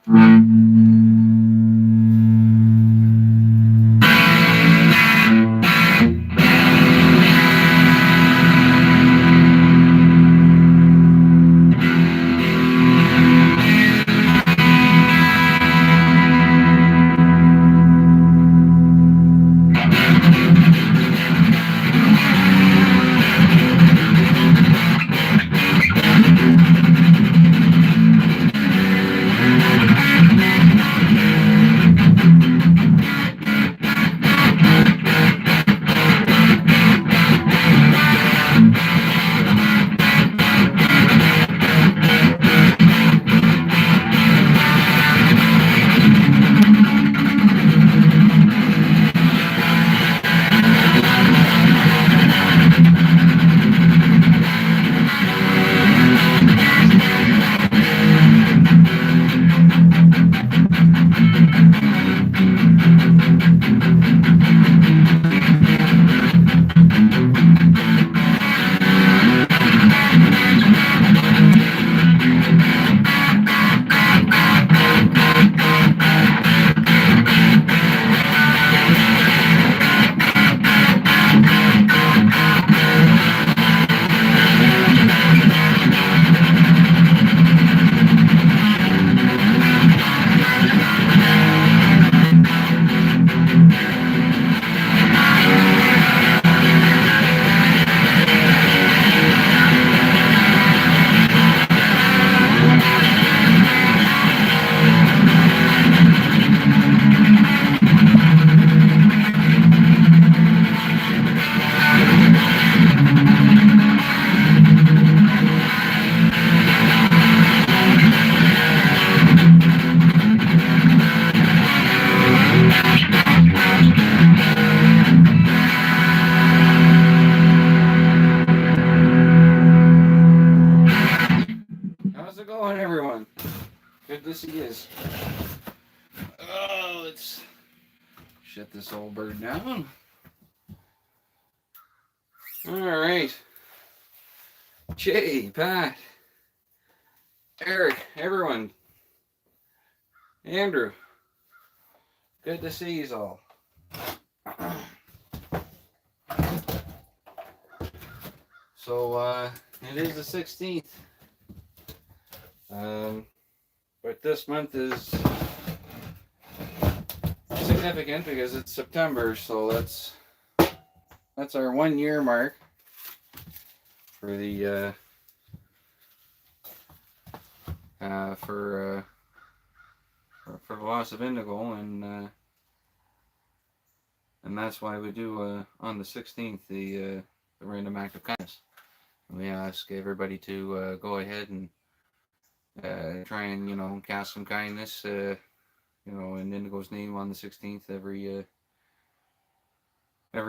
How's it going, everyone? Good to see you. Oh, let's shut this old bird down. All right. Jay, Pat, Eric, everyone, Andrew, good to see you all. So, it is the 16th. But this month is significant because it's September, so that's our 1 year mark for the for the loss of Indigo, and that's why we do on the 16th the random act of kindness. And we ask everybody to go ahead and try and cast some kindness in Indigo's name on the 16th every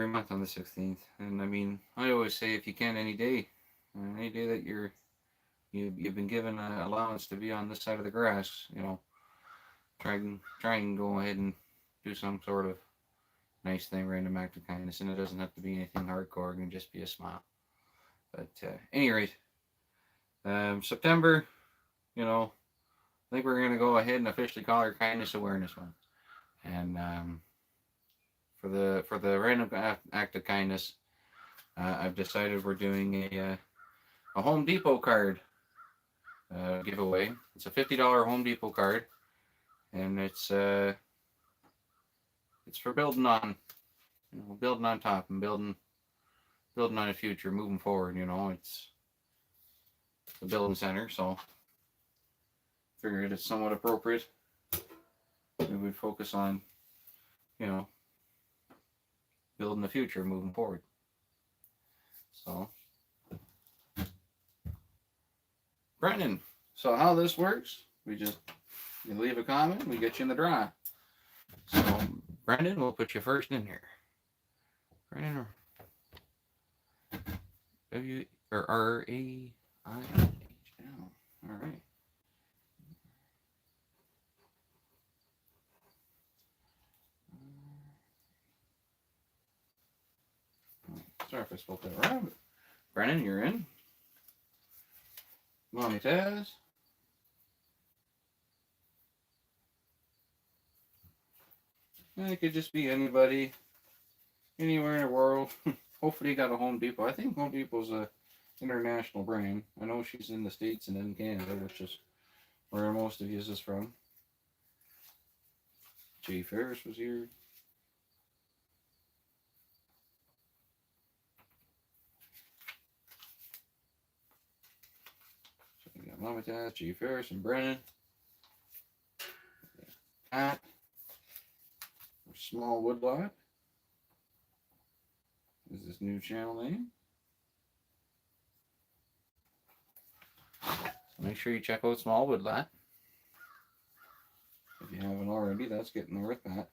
month on the 16th. And I mean, I always say if you can, any day that you've been given an allowance to be on this side of the grass, try and go ahead and do some sort of nice thing, random act of kindness, and it doesn't have to be anything hardcore. It can just be a smile. But any rate, September, I think we're gonna go ahead and officially call her Kindness Awareness Month, and for the random act of kindness, I've decided we're doing a Home Depot card giveaway. It's a $50 Home Depot card, and it's for building on, building on top and building on a future, moving forward. It's a building center, so figured it's somewhat appropriate. We would focus on, building the future, moving forward. So, Brendan, so how this works, you leave a comment, we get you in the draw. So, Brendan, we'll put you first in here. Brendan, W or R-A-I-H-L. All right. Sorry if I spelled that wrong, but Brennan, you're in. Mommy Taz. And it could just be anybody, anywhere in the world. Hopefully, you got a Home Depot. I think Home Depot's a international brand. I know she's in the States and in Canada, which is where most of you is from. Jay Ferris was here. So we got Mama Taz, Jay Ferris, and Brennan. Pat. Small Woodlot is this new channel name. So make sure you check out Small Woodlot. If you haven't already, that's getting there with that.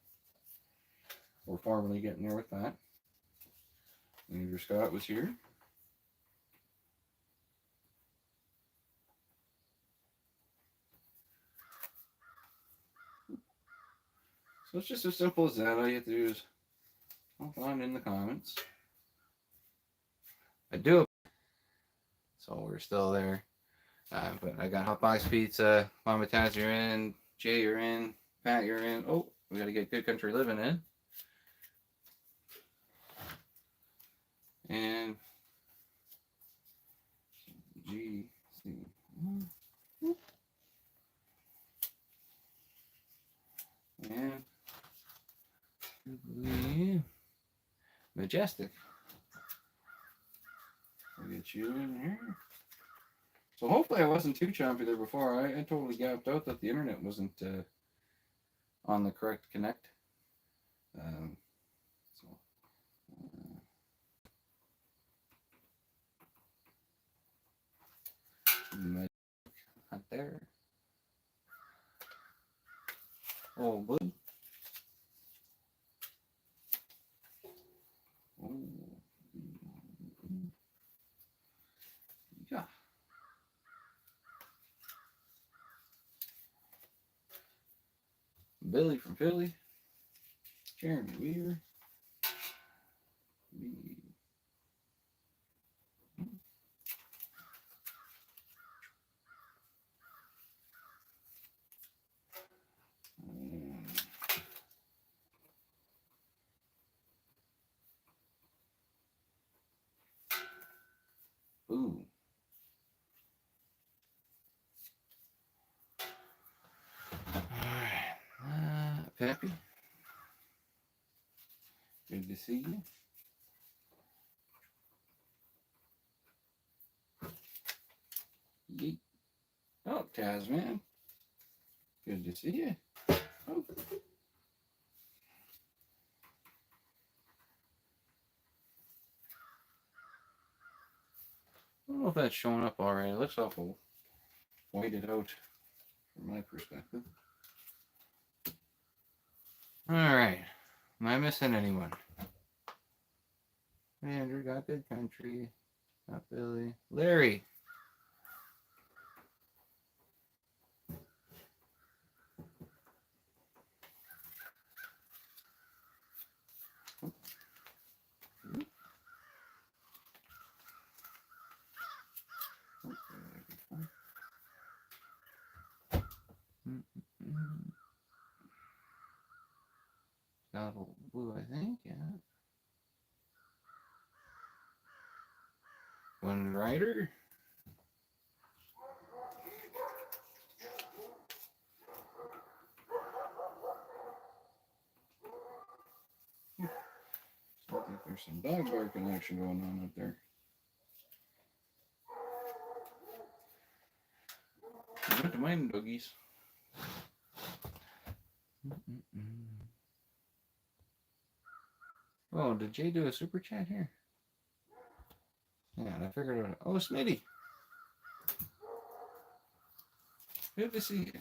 We're formally getting there with that. Andrew Scott was here. So it's just as simple as that. All you have to do is find in the comments. I do. So we're still there. But I got Hotbox Pizza, Mama Taz, you're in, Jay, you're in, Pat, you're in. Oh, we got to get Good Country Living in. And G, C. And Majestic. I'll get you in here. So hopefully I wasn't too chompy there before. I totally gapped out that the internet wasn't on the correct connect. Not there. Oh, good. Oh. Yeah. Billy from Philly. Jeremy Weaver. Ooh. Alright. Peppy. Good to see you. Yeet. Oh, Tasman. Good to see you. Oh. I don't know if that's showing up already. It looks awful whited out from my perspective. Alright. Am I missing anyone? Andrew got Good Country. Got Billy. Larry. Got blue, I think, yeah. One rider. I think there's some dog barking action going on up there. I went to mine, doggies. Oh, did Jay do a super chat here? Yeah, I figured it out. Oh, Smitty. Good to see you.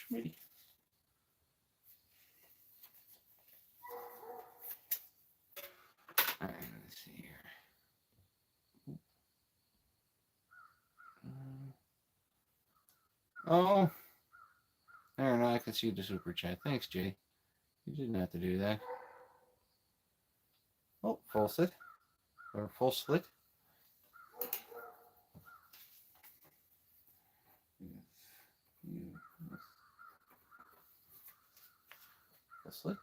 Smitty. Alright, let's see here. Oh. There, now I can see the super chat. Thanks, Jay. You didn't have to do that. Oh, full slit. Or full slit. Yes. the slit.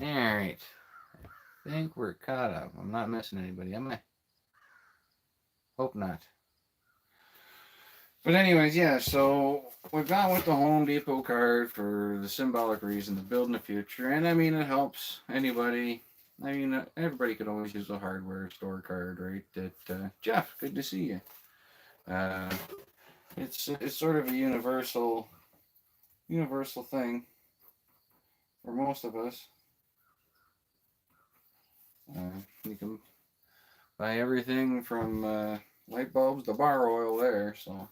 Alright. I think we're caught up. I'm not missing anybody, am I? Hope not. But anyways, yeah, so we've gone with the Home Depot card for the symbolic reason of building the future. And I mean, it helps anybody. I mean, everybody could always use a hardware store card, right? Jeff, good to see you. Uh, it's sort of a universal thing for most of us. You can buy everything from light bulbs to bar oil there. So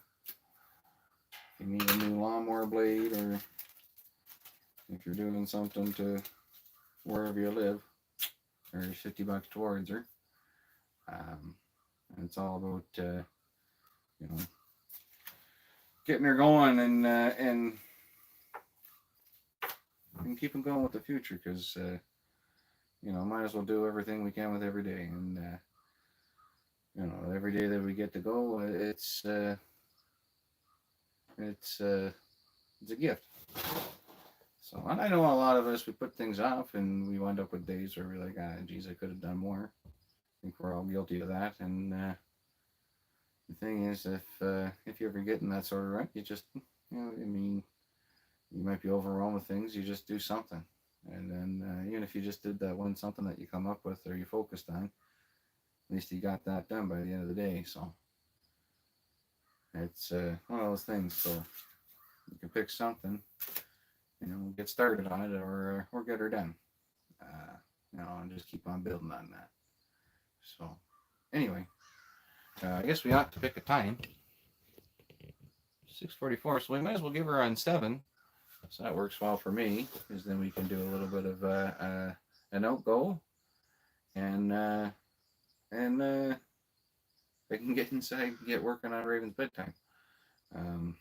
if you need a new lawnmower blade, or if you're doing something to wherever you live, there's $50 towards her. And it's all about you know, getting her going and keeping going with the future, because you know, might as well do everything we can with every day. And you know, every day that we get to go, it's a gift. So, and I know a lot of us, we put things off, and we wind up with days where we're like, geez, I could have done more. I think we're all guilty of that. And the thing is, if you ever get in that sort of rut, you just, you know, I mean, you might be overwhelmed with things. You just do something, and then even if you just did that one something that you come up with or you focused on, at least you got that done by the end of the day. So it's one of those things. So you can pick something, you know, get started on it, or get her done. You know, and just keep on building on that. So anyway, I guess we ought to pick a time. 6:44, so we might as well give her on 7. So that works well for me, because then we can do a little bit of an outgo, and I can get inside and get working on Raven's bedtime, and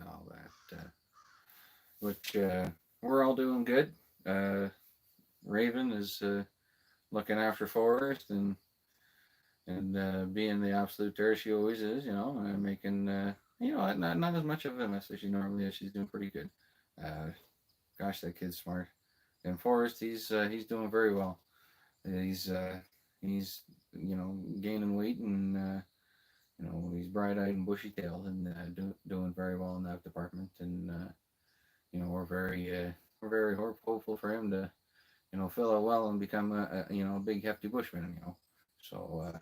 all that, which we're all doing good. Raven is looking after Forrest and being the absolute terror she always is, you know, making you know, not as much of a mess as she normally is. She's doing pretty good. Gosh, that kid's smart. And Forrest, he's doing very well. He's you know, gaining weight, and you know, he's bright-eyed and bushy-tailed, and doing very well in that department. And you know, we're very hopeful for him to, you know, fill out well and become a you know, a big hefty bushman. You know, so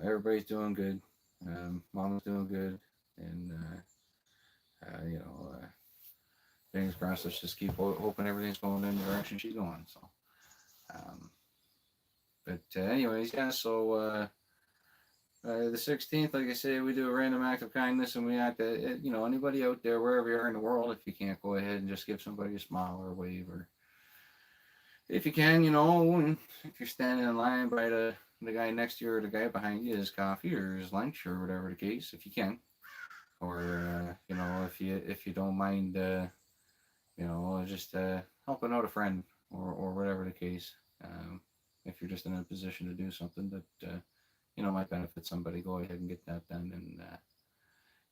everybody's doing good. Mama's doing good, and you know, fingers crossed. Let's just keep hoping everything's going in the direction she's going. So, but anyways, yeah. So the 16th, like I say, we do a random act of kindness, and we act to, you know, anybody out there, wherever you are in the world, if you can't, go ahead and just give somebody a smile or a wave, or if you can, you know, and if you're standing in line by the guy next to you or the guy behind you, his coffee or his lunch or whatever the case, if you can, or you know, if you don't mind, you know, just helping out a friend, or whatever the case. If you're just in a position to do something that you know, might benefit somebody, go ahead and get that done, and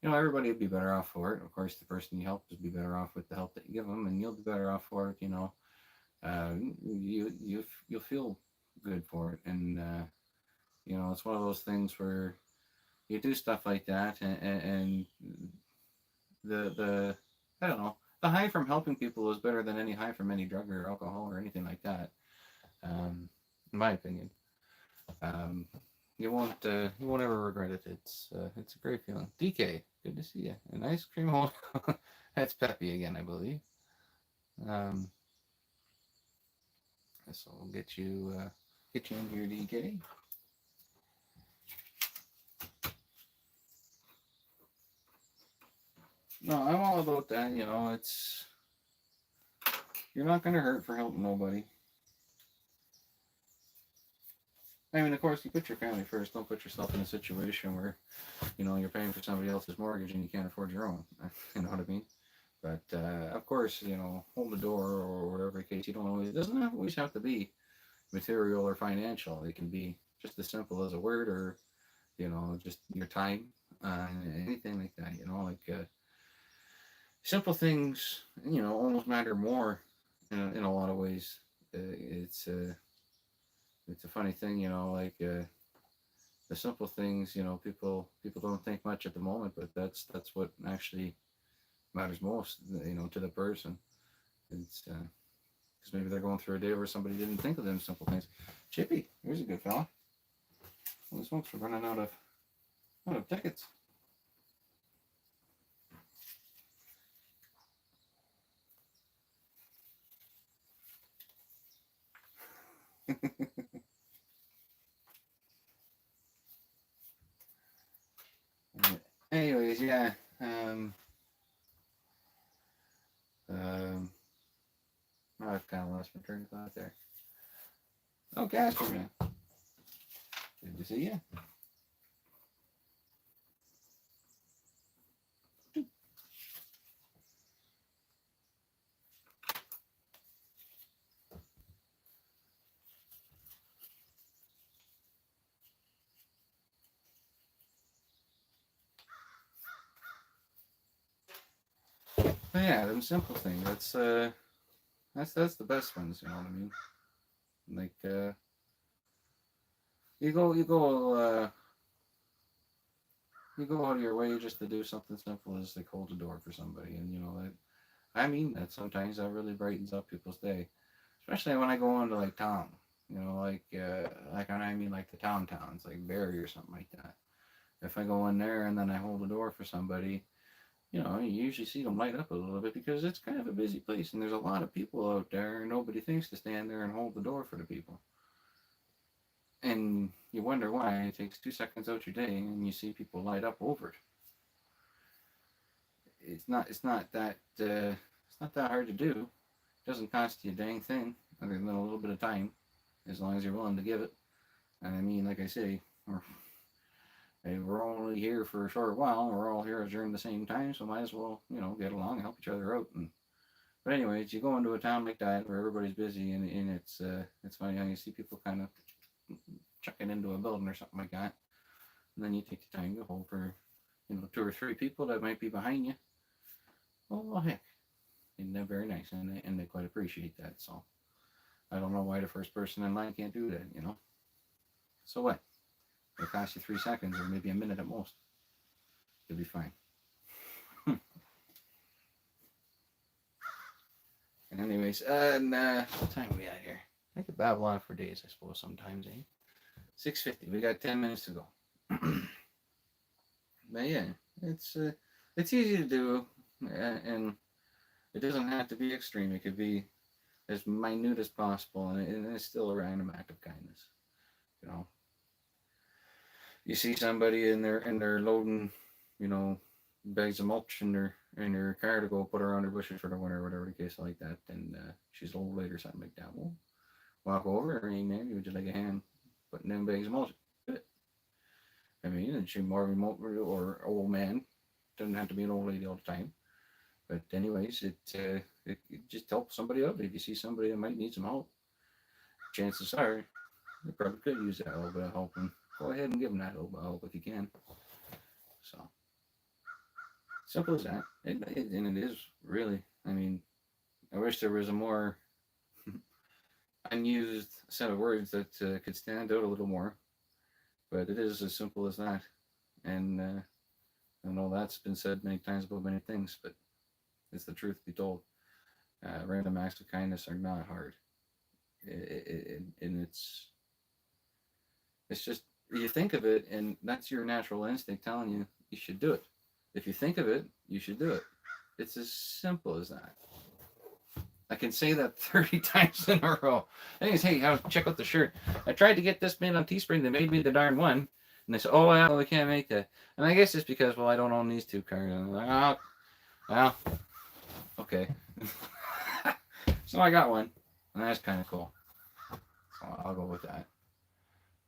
you know, everybody would be better off for it. Of course, the person you help would be better off with the help that you give them, and you'll be better off for it. You know, you'll feel good for it, and you know, it's one of those things where you do stuff like that, and the I don't know, the high from helping people is better than any high from any drug or alcohol or anything like that. In my opinion, you won't ever regret it. It's a great feeling. DK, good to see you. An ice cream hole. That's Peppy again, I believe. So we'll get you into your DK. No, I'm all about that. You know, it's, you're not going to hurt for helping nobody. I mean, of course, you put your family first. Don't put yourself in a situation where, you know, you're paying for somebody else's mortgage and you can't afford your own. You know what I mean? But of course, you know, hold the door or whatever the case. You don't always, it doesn't always have to be material or financial. It can be just as simple as a word, or just your time, anything like that. Like simple things, almost matter more in a lot of ways. It's a funny thing, like the simple things. People don't think much at the moment, but that's what actually matters most, to the person. It's because maybe they're going through a day where somebody didn't think of them simple things. Chippy, here's a good fella. Holy smokes, we're running out of tickets. Anyways, yeah. Um, I've kind of lost my train of thought there. Oh, Casper, man. Good to see you. But yeah, them simple things. That's the best ones. You know what I mean? Like you go out of your way just to do something simple as like hold the door for somebody, and that. I mean that sometimes that really brightens up people's day, especially when I go into like town. Like when I mean like the towns like Barrie or something like that. If I go in there and then I hold the door for somebody, you usually see them light up a little bit because it's kind of a busy place and there's a lot of people out there and nobody thinks to stand there and hold the door for the people. And you wonder why it takes 2 seconds out your day and you see people light up over it. It's not that hard to do. It doesn't cost you a dang thing other than a little bit of time, as long as you're willing to give it. And I mean, like I say, we're only here for a short while. We're all here during the same time, so might as well, get along and help each other out. But anyways, you go into a town like that where everybody's busy, and it's funny how you see people kind of chucking into a building or something like that, and then you take the time to hold for, two or three people that might be behind you. Well, heck, and they're very nice, and they quite appreciate that. So I don't know why the first person in line can't do that. So what? It'll cost you 3 seconds or maybe a minute at most. You'll be fine. Anyways, what time are we at here? I could babble on for days, I suppose, sometimes, eh? 6:50. We got 10 minutes to go. But yeah, it's easy to do, and it doesn't have to be extreme. It could be as minute as possible, and it's still a random act of kindness. You know, you see somebody and they're loading, bags of mulch in their car to go put around her bushes for the winter, or whatever the case like that, and she's a little late or something like that. Well, walk over, hey man, would you like a hand putting them bags of mulch? Good. I mean, and she more remote or old man. Doesn't have to be an old lady all the time. But anyways, it just helps somebody out. If you see somebody that might need some help, chances are they probably could use that little bit of help. And go ahead and give them that little bit of help if you can. So simple as that. And it is really. I mean, I wish there was a more unused set of words that could stand out a little more. But it is as simple as that. And I know that's been said many times about many things, but it's the truth be told. Random acts of kindness are not hard. And it's just you think of it, and that's your natural instinct telling you should do it. If you think of it, you should do it. It's as simple as that. I can say that 30 times in a row. Anyways, hey, check out the shirt. I tried to get this made on Teespring. They made me the darn one. And they said, oh, well, we can't make that. And I guess it's because, well, I don't own these two cars. And I'm like, oh, well, okay. So I got one. And that's kind of cool. So I'll go with that.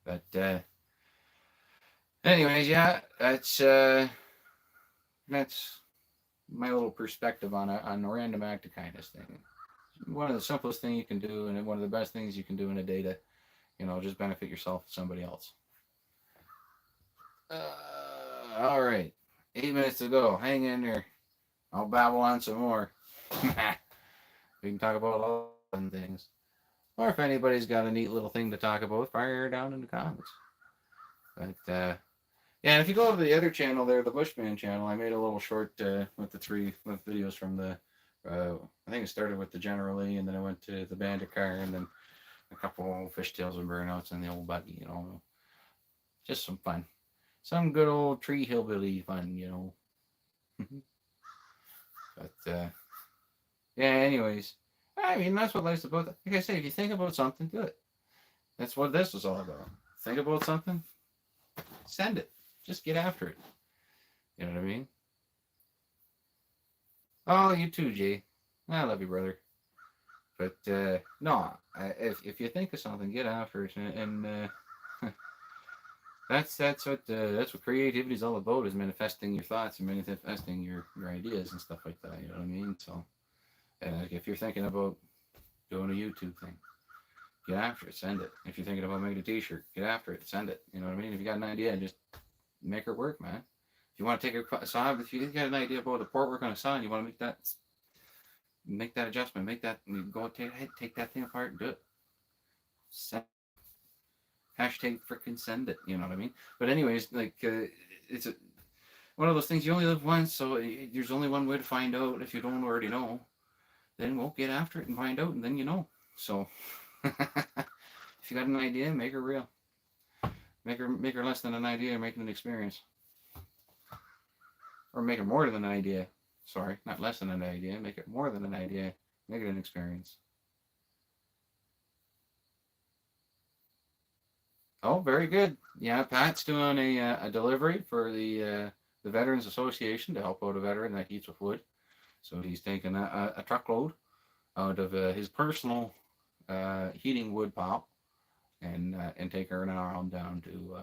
But, anyways, yeah, that's my little perspective on a random act of kindness thing. One of the simplest things you can do, and one of the best things you can do in a day to, just benefit yourself and somebody else. All right. 8 minutes to go. Hang in there. I'll babble on some more. We can talk about all fun things. Or if anybody's got a neat little thing to talk about, fire down in the comments. But yeah, and if you go to the other channel there, the Bushman channel, I made a little short with the three with videos from the. I think it started with the General Lee, and then I went to the Bandit car, and then a couple fishtails and burnouts, and the old buggy. Just some fun, some good old tree hillbilly fun. But yeah, anyways, I mean that's what life's about. Like I say, if you think about something, do it. That's what this was all about. Think about something, send it. Just get after it. You know what I mean? Oh, you too, Jay. I love you, brother. But no, if you think of something, get after it, and that's what creativity is all about, is manifesting your thoughts and manifesting your ideas and stuff like that. You know what I mean? So, if you're thinking about doing a YouTube thing, get after it, send it. If you're thinking about making a T-shirt, get after it, send it. You know what I mean? If you got an idea, just make it work, man. If you want to take a saw, if you got an idea about the port work on a saw, and you want to make that adjustment, make that, go take that thing apart and do it. Send, hashtag freaking send it. You know what I mean? But anyways, like it's one of those things. You only live once, so there's only one way to find out. If you don't already know, then we'll get after it and find out, and then you know. So if you got an idea, make her real. Make her less than an idea, make it an experience, or make it more than an idea. Sorry, not less than an idea. Make it more than an idea. Make it an experience. Oh, very good. Yeah, Pat's doing a delivery for the Veterans Association to help out a veteran that eats with wood. So he's taking a truckload out of his personal heating wood pile and take her an hour down to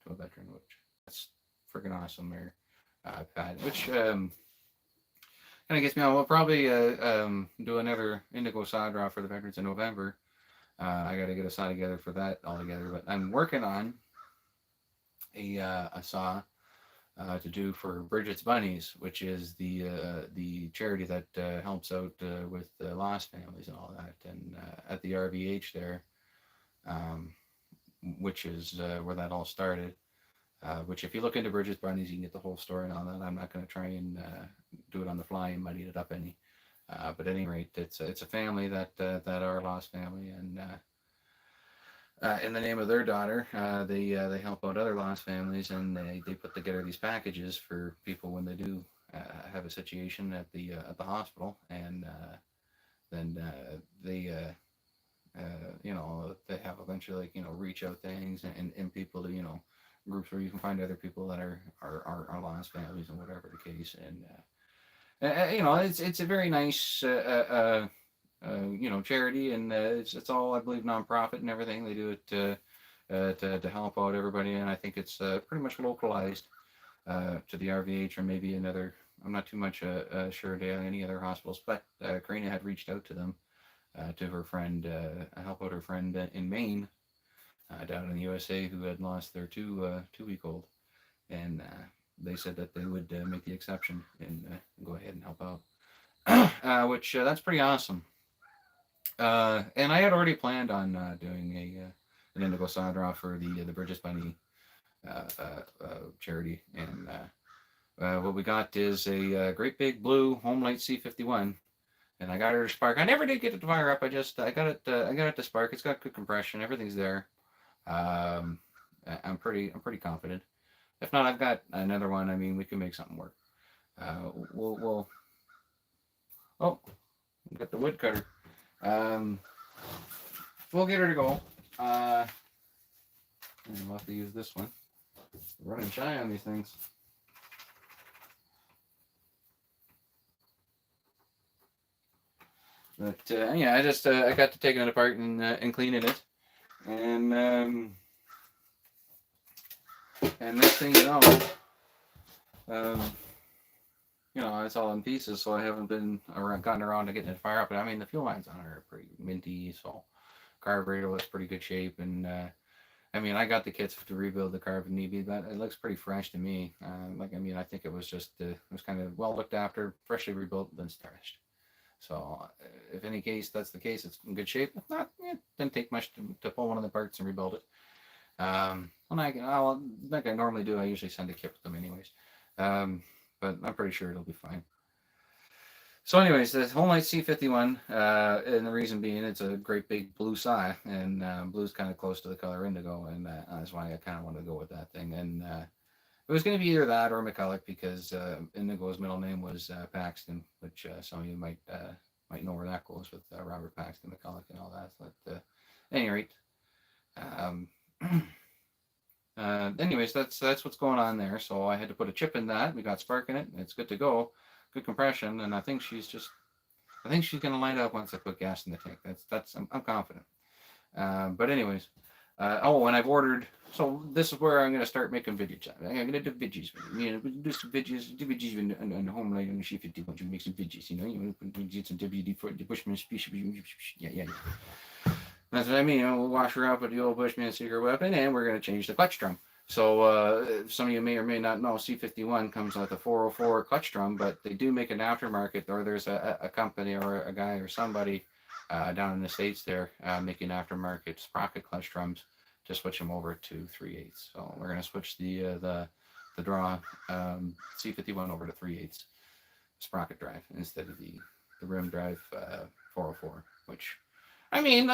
a veteran, which that's freaking awesome there, Pat. Which kind of gets me on. We'll probably do another indigo saw draw for the veterans in November. I got to get a saw together for that all together, but I'm working on a saw to do for Bridget's Bunnies, which is the charity that helps out with lost families and all that, and at the RVH there, um, which is where that all started. Which, if you look into Bridget's Bunnies, you can get the whole story and all that. I'm not going to try and do it on the fly and muddy it up any. But at any rate, it's a family that are a lost family, and in the name of their daughter, they help out other lost families, and they put together these packages for people when they do have a situation at the hospital, and then they they have a bunch of, like, reach out things, and people to, groups where you can find other people that are lost families and whatever the case, and it's a very nice charity, and it's all, I believe, nonprofit and everything. They do it to help out everybody, and I think it's pretty much localized to the RVH, or maybe another. I'm not too much sure to any other hospitals, but Karina had reached out to them, to her friend, help out her friend in Maine, down in the USA, who had lost their 2 week old, and they said that they would make the exception and go ahead and help out, which that's pretty awesome. And I had already planned on doing an indigo saw draw for the Bridges Bunny charity, and what we got is a great big blue Homelight C51, and I got her to spark. I never did get it to fire up. I got it to spark. It's got good compression. Everything's there. Um, I'm pretty confident. If not, I've got another one. I mean, we can make something work. We'll oh, we got the woodcutter. Um, we'll get her to go. And we'll have to use this one. We're running shy on these things. But yeah, I got to taking it apart and cleaning it, and next thing um, it's all in pieces, so I haven't gotten around to getting it to fire up. But I mean, the fuel lines on it are pretty minty, so carburetor looks pretty good shape, and I mean, I got the kits to rebuild the car if need be, but it looks pretty fresh to me. I mean, I think it was just it was kind of well looked after, freshly rebuilt, then starched. So, if any case that's the case, it's in good shape. If not, it didn't take much to pull one of the parts and rebuild it. Like I normally do, I usually send a kit with them anyways. But I'm pretty sure it'll be fine. So, anyways, the Holmite C51, and the reason being it's a great big blue saw, and blue's kind of close to the color indigo, and that's why I kind of wanted to go with that thing. And it was going to be either that or McCulloch because Indigo's middle name was Paxton, which some of you might know where that goes with Robert Paxton McCulloch and all that. But at any rate, um, anyways, that's what's going on there. So I had to put a chip in that. We got spark in it. It's good to go. Good compression, and I think she's gonna light up once I put gas in the tank. I'm confident. But anyways, and I've ordered. So this is where I'm gonna start making videos. I'm gonna do videos. Do some videos. Do videos on the Homelight and the C51. You make some videos. You get some WD for the Bushman species. Yeah. That's what I mean. We'll wash her up with the old Bushman secret weapon, and we're gonna change the clutch drum. So some of you may or may not know C51 comes with a 404 clutch drum, but they do make an aftermarket, or there's a company or a guy or somebody down in the States there making aftermarket sprocket clutch drums to switch them over to 3/8. So we're going to switch the draw C51 over to 3/8 sprocket drive instead of the rim drive 404, which, I mean,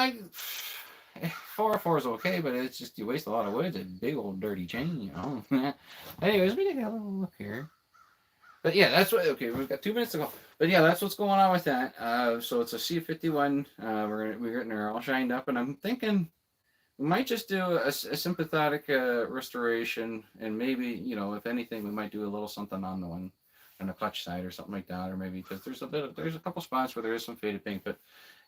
404 is okay, but it's just you waste a lot of wood. It's a big old dirty chain, Anyways, we take a little look here. But yeah, that's what. Okay, we've got 2 minutes to go. But yeah, that's what's going on with that. So it's a C51. We're getting her all shined up, and I'm thinking we might just do a sympathetic restoration, and maybe if anything, we might do a little something on the clutch side or something like that, or maybe because there's a couple spots where there is some faded paint, but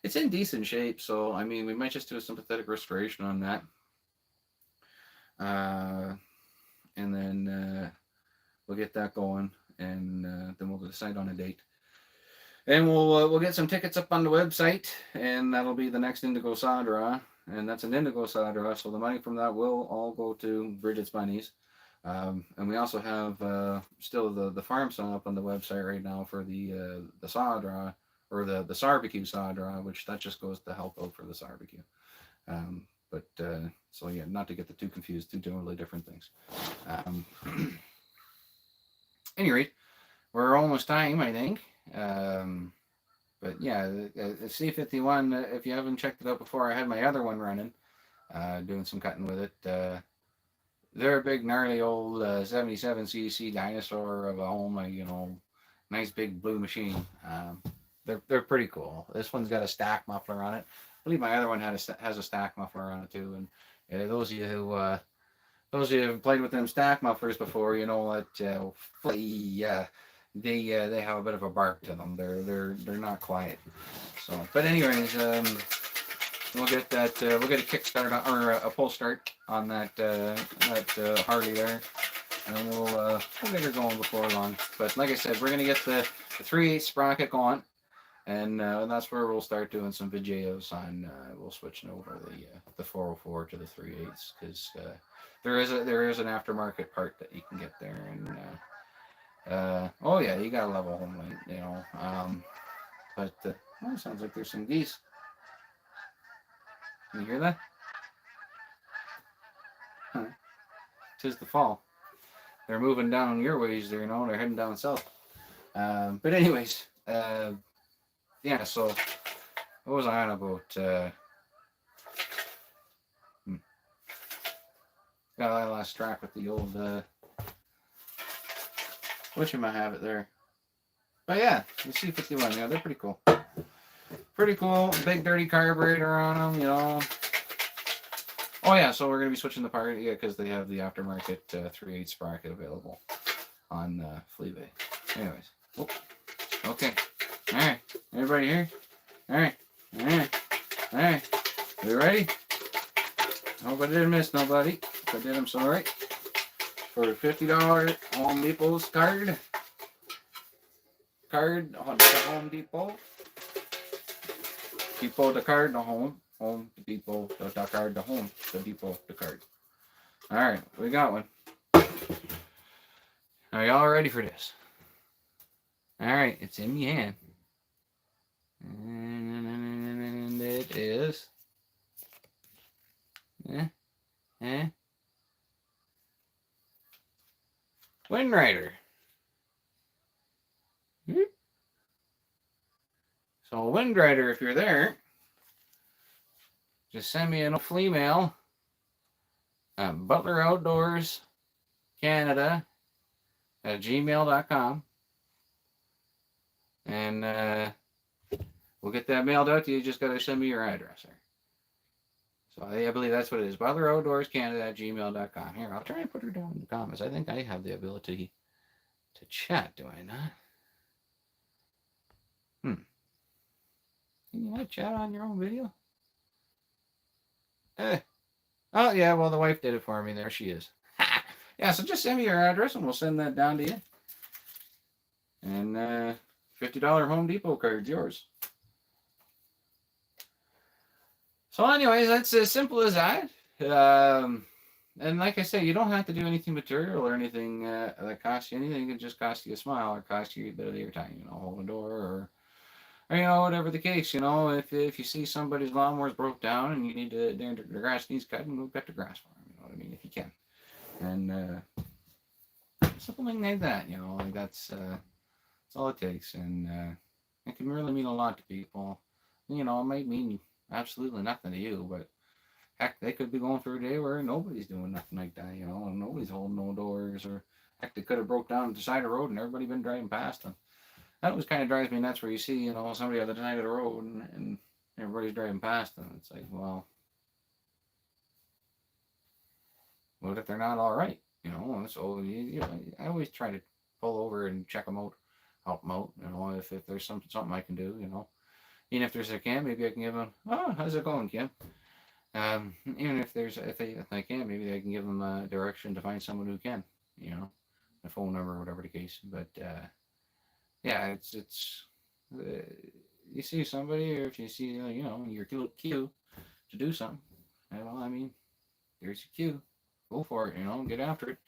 it's in decent shape. So I mean, we might just do a sympathetic restoration on that, and then we'll get that going, and then we'll decide on a date, and we'll get some tickets up on the website, and that'll be the next Indigo Saw Draw, and that's an Indigo Saw Draw. So the money from that will all go to Bridget's Bunnies. And we also have still the farm saw up on the website right now for the saw draw, or the barbecue saw draw, which that just goes to help out for the barbecue. So yeah, not to get the two confused, two totally different things. Any rate, we're almost time, I think. But yeah, the C51, if you haven't checked it out before, I had my other one running, doing some cutting with it. They're a big, gnarly old 77cc dinosaur of a home, nice big blue machine. They're pretty cool. This one's got a stack muffler on it. I believe my other one has a stack muffler on it too. And those of you who have played with them stack mufflers before, you know that they have a bit of a bark to them. They're not quiet. So, but anyways, we'll get that. We'll get a kickstart or a pull start on that Harley there, and we'll get her going before long. But like I said, we're gonna get the 3/8 sprocket going, and that's where we'll start doing some videos on. We'll switch over the 404 to the 3/8 because there is an aftermarket part that you can get there, and oh yeah, you got a level home light, but it sounds like there's some geese. Can you hear that? Huh. 'Tis the fall. They're moving down your ways there, they're heading down south. But anyways, yeah, so what was I on about? I lost track with the old whatchamahave there. But yeah, the C51, they're pretty cool. Pretty cool. Big dirty carburetor on them, Oh yeah, so we're gonna be switching the part, because they have the aftermarket 3/8 sprocket available on Fleabay. Anyways, okay, all right, everybody here, all right, we ready? I hope I didn't miss nobody. If I did, I'm sorry. For the $50 Home Depot's card on the Home Depot. Depot the card, the home Depot the card, the home, the Depot the card. All right, we got one. Are y'all ready for this? All right, it's in your hand. And it is. Eh? Wind Rider. So, Wind Rider, if you're there, just send me a flea mail at Butler Outdoors Canada at gmail.com. And we'll get that mailed out to you. You just got to send me your address there. So I believe that's what it is. Butler Outdoors Canada at gmail.com. Here, I'll try and put her down in the comments. I think I have the ability to chat, do I not? Can you not chat on your own video? Oh, yeah, well, the wife did it for me. There she is. Yeah, so just send me your address and we'll send that down to you. And $50 Home Depot card's yours. So anyways, that's as simple as that. And like I say, you don't have to do anything material or anything that costs you anything. It just costs you a smile or costs you a bit of your time, hold the door or whatever the case, if you see somebody's lawnmower's broke down and you need to, the grass needs cutting, go cut the grass for them, what I mean, if you can. And something like that, that's all it takes. And it can really mean a lot to people. It might mean absolutely nothing to you, but heck, they could be going through a day where nobody's doing nothing like that, and nobody's holding no doors, or heck, they could have broke down at the side of the road and everybody been driving past them. That always kind of drives me nuts where you see, somebody on the side of the road and everybody's driving past them. It's like, well, what if they're not all right? So I always try to pull over and check them out, help them out. If there's something I can do, even if there's a can, maybe I can give them, oh, how's it going, Kim? Even if I can, maybe I can give them a direction to find someone who can, a phone number or whatever the case. But yeah, it's you see somebody, or if you see your cue to do something, I mean, there's your cue, go for it, get after it.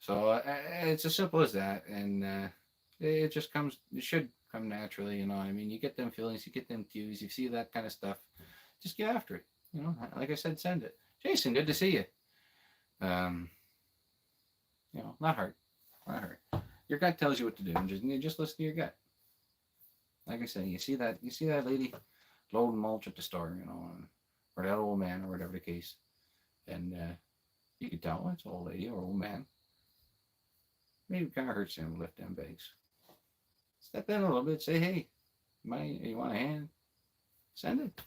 So it's as simple as that, and it just it should come naturally, I mean, you get them feelings, you get them cues, you see that kind of stuff, just get after it. Like I said, send it. Jason, good to see you. Not hard. Your gut tells you what to do, and just listen to your gut. Like I said, you see that lady loading mulch at the store, or that old man, or whatever the case, and you can tell it's an old lady or old man. Maybe it kind of hurts him to lift them bags. Step in a little bit, say, hey, you want a hand? Send it.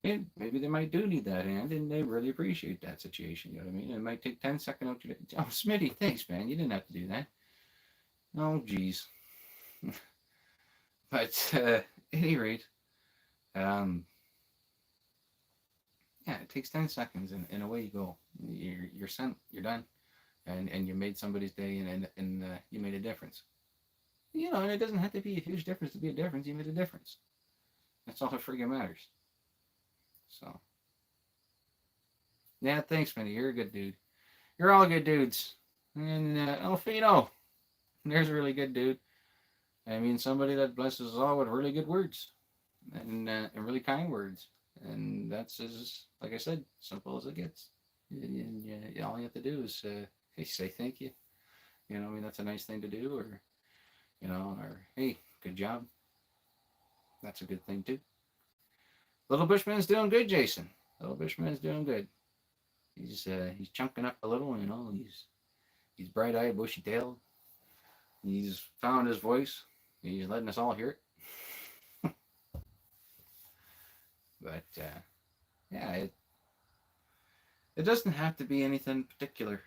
And maybe they might do need that hand, and they really appreciate that situation. You know what I mean? It might take 10 seconds. Oh, Smitty, thanks, man. You didn't have to do that. Oh, geez. But at any rate, yeah, it takes 10 seconds, and away you go. You're sent. You're done, and you made somebody's day, and you made a difference. And it doesn't have to be a huge difference to be a difference. You made a difference. That's all that friggin' matters. So, yeah, thanks, Minnie. You're a good dude. You're all good dudes. And Alfino, there's a really good dude. I mean, somebody that blesses us all with really good words and really kind words. And that's like I said, simple as it gets. And all you have to do is say thank you. I mean, that's a nice thing to do, or hey, good job. That's a good thing too. Little Bushman's doing good, Jason. Little Bushman's doing good. He's chunking up a little, he's bright-eyed, bushy-tailed. He's found his voice. He's letting us all hear it. But yeah, it doesn't have to be anything particular,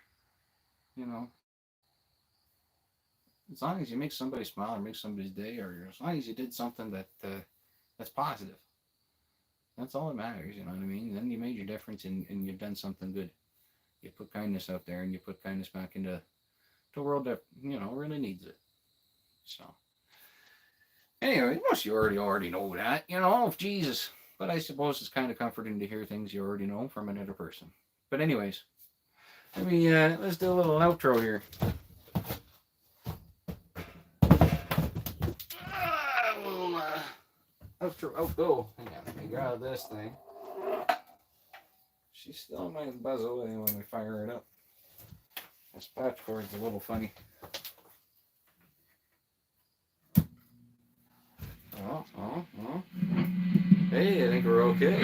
As long as you make somebody smile or make somebody's day, or as long as you did something that's positive. That's all that matters, you know what I mean? Then you made your difference, and you've done something good. You put kindness out there, and you put kindness back into the world that, really needs it. So, anyway, most you already know that, Jesus. But I suppose it's kind of comforting to hear things you already know from another person. But anyways, Let me let's do a little outro here. We'll outro. Oh, go. Hang on, let me grab this thing. She still might buzz away when we fire it up. This patch cord's a little funny. Oh. Hey, I think we're okay.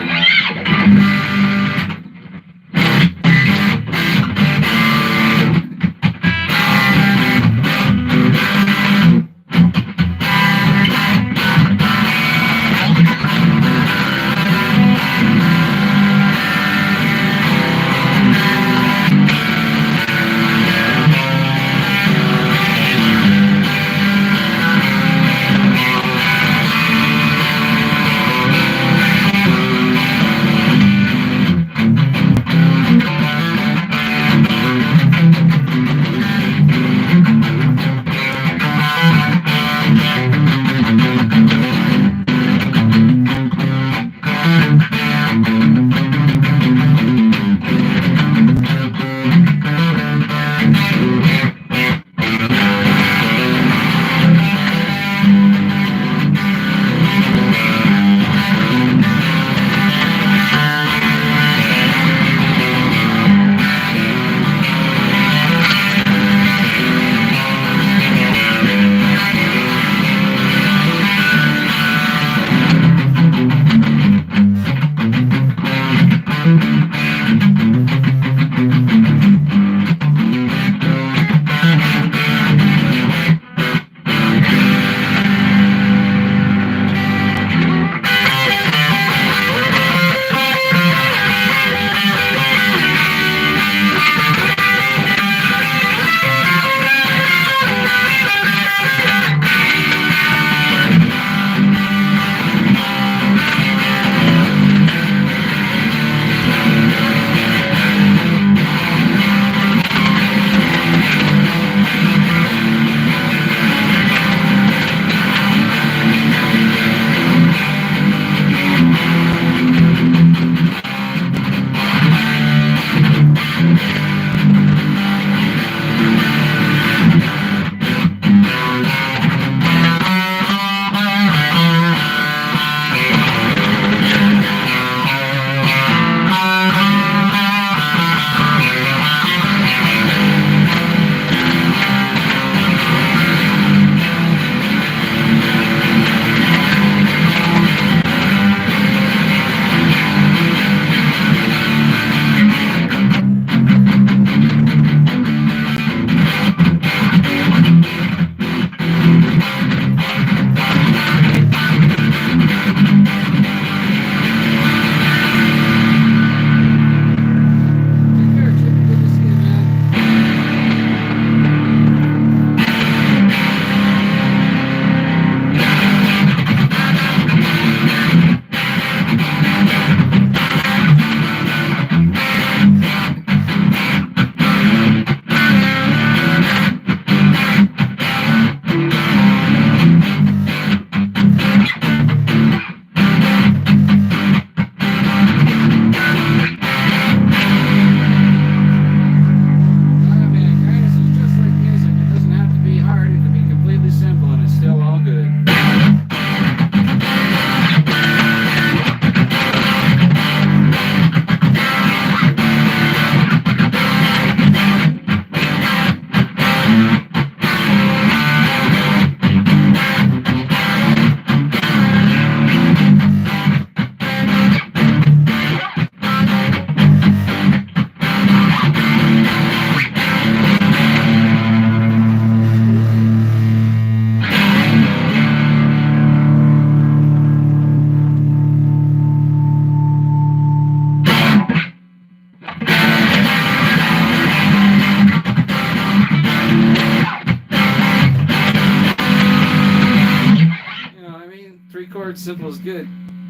Simple is good.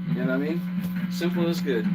You know what I mean? Simple is good.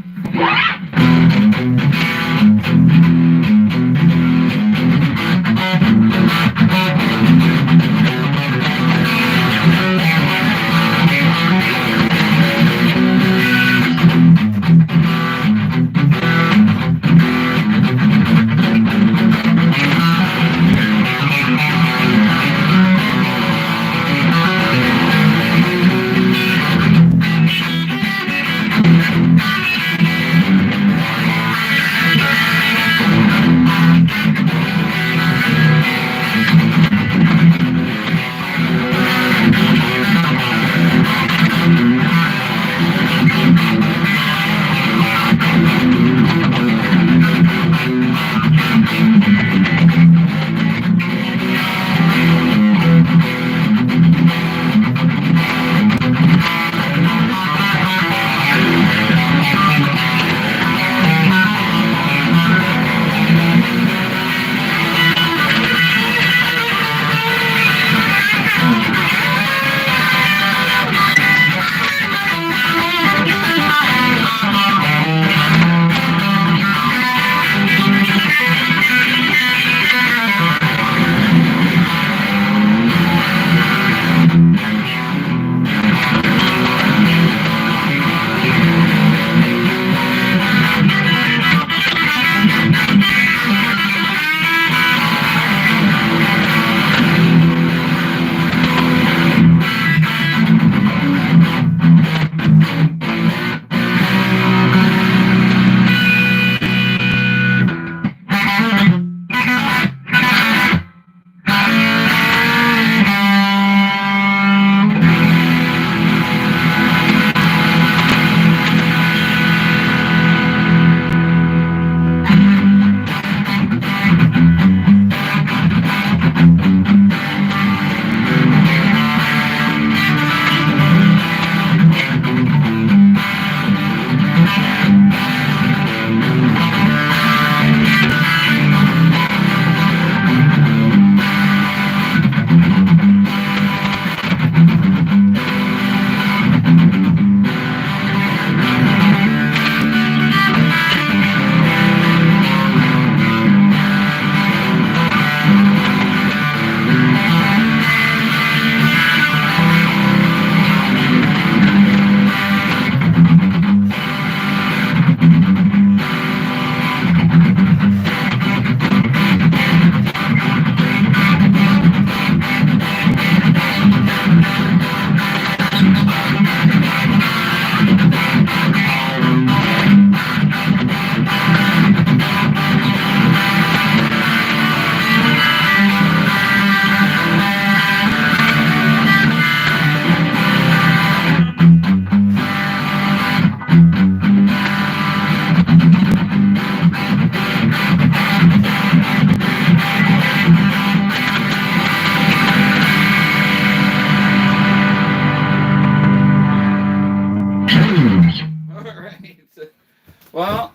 Well,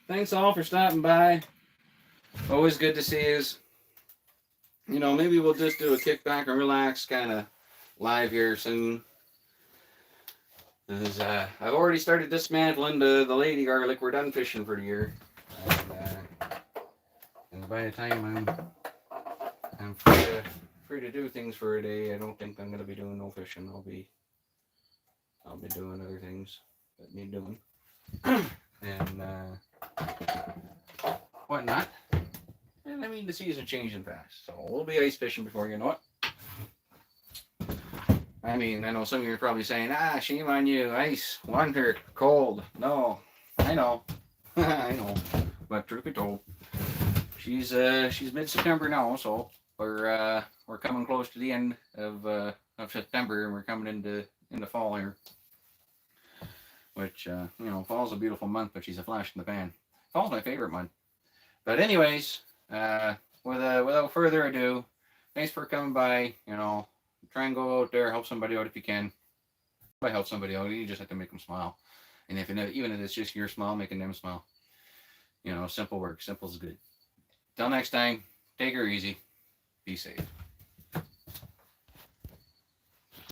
thanks all for stopping by. Always good to see you. You know, maybe we'll just do a kickback and relax kind of live here soon. As, I've already started dismantling the lady garlic. We're done fishing for the year. And by the time I'm free to do things for a day, I don't think I'm gonna be doing no fishing. I'll be doing other things that need doing. And whatnot. And I mean, the season changing fast, so we'll be ice fishing before you know it. I mean, I know some of you are probably saying, shame on you, ice, winter, cold. No, I know, I know. But truth be told, she's mid-September now, so we're coming close to the end of September, and we're coming into fall here. Which you know, fall's a beautiful month, but she's a flash in the pan. Fall's my favorite month. But anyways, without further ado, thanks for coming by. You know, try and go out there, help somebody out if you can. By help somebody out, you just have to make them smile. And even if it's just your smile, making them smile. You know, simple work. Simple's good. Till next time, take her easy. Be safe.